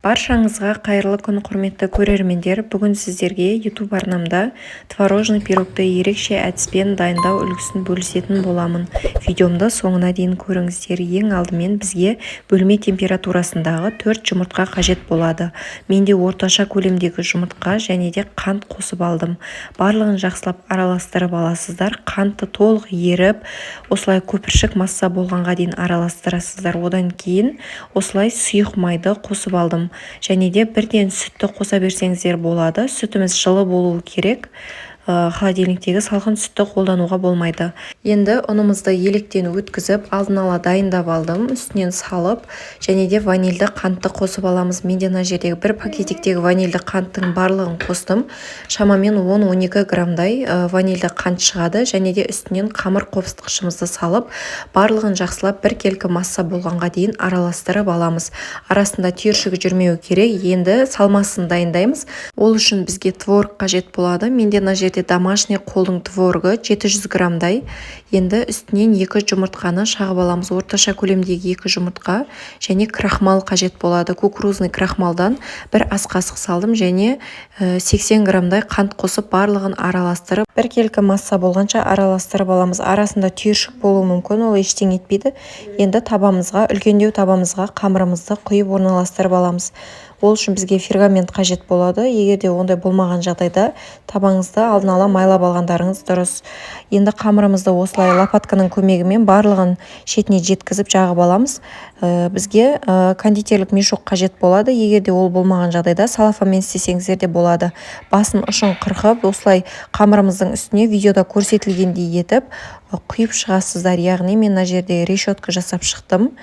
Баршаңызға қайырлы күн, құрметті көрермендер. Бүгін сіздерге YouTube арнамда творожный пирогты ерекше әдіспен дайындау үлгісін бөлісетін боламын. Видеомды соңына дейін көріңіздер. Ең алдымен бізге бөлме температурасындағы 4 жұмыртқа қажет болады. Менде орташа көлемдегі жұмыртқа және де қант қосып алдым. Барлығын жақсылап араластырып аласыздар. Қантты толық еріп, осылай көпіршік масса болғанға дейін араластырасыздар. Одан кейін осылай сұйық майды қосып алдым. Және де бірден сүтті қоса берсеңіздер болады. Сүтіміз жылы болуы керек. Холодильниктегі салқын сүтті қолдануға болмайды. Енді ұнымызды електен өткізіп, алдын ала дайындап алдым. Үстінен салып, және де ванильді қантты қосып аламыз. Менде мына жердегі бір пакетиктегі ванильді қанттың барлығын қостым. Шамамен 10-12 граммдай ванильді қант шығады. Және де үстінен қамыр қопсытқышымызды салып, барлығын жақсылап бір келкі масса болғанға дейін араластырып аламыз. Арасында түйіршігі жүрмеу керек. Енді салмасын дайындаймыз. Ол үшін бізге творог қажет болады. Менде мына жерде домашний қолдың творогы 700 граммдай. Енді үстінен 2 жұмыртқаны шағып аламыз. Орташа көлемдегі 2 жұмыртқа және крахмал қажет болады. Кукурузный крахмалдан бір ас қасық салдым және 80 граммдай қант қосып барлығын араластырып, бір келкі масса болғанша араластырып аламыз. Арасында түйіршік болуы мүмкін, ол ештеңе етпейді. Енді табамызға, үлкендеу табамызға қамырымызды құйып орналастырып аламыз. Ол үшін бізге пергамент қажет болады. Егер де ондай болмаған жағдайда табаңызды алдын ала майлап алғандарыңыз дұрыс. Енді қамырымызды осылай лопатканың көмегімен барлығын шетіне жеткізіп жағып аламыз. Бізге кондитерлік мешок қажет болады. Егер де ол болмаған жағдайда салафанмен істесеңіздер де болады. Басын ұшын қырқып, осылай қамырымыздың үстіне видеода көрсетілгендей етіп құйып шығасыздар. Яғни мен мына жерде решетка жасап шықтым.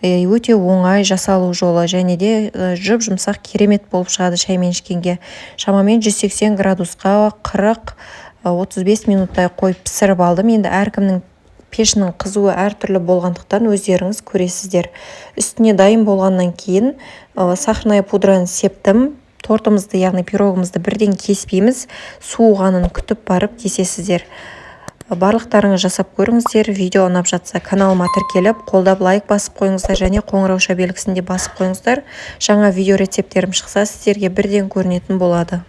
Өте оңай жасалу жолы, және де жұп-жұмсақ керемет болып шығады шаймен ішкенге. Шамамен 180 градусқа 40-35 минуттай қойып пісіріп алдым. Енді әркімнің пешінің қызуы әртүрлі болғандықтан өздеріңіз көресіздер. Үстіне дайын болғаннан кейін сахарная пудраны септім. Тортымызды, яғни пирогымызды бірден кеспейміз. Суығанын күтіп барып кесесіздер. Барлықтарыңыз жасап көріңіздер. Видео ұнап жатса каналыма тіркеліп, қолдап лайк басып қойыңыздар және қоңырауша белгісін де басып қойыңыздар. Жаңа видео рецепттерім шықса сіздерге бірден көрінетін болады.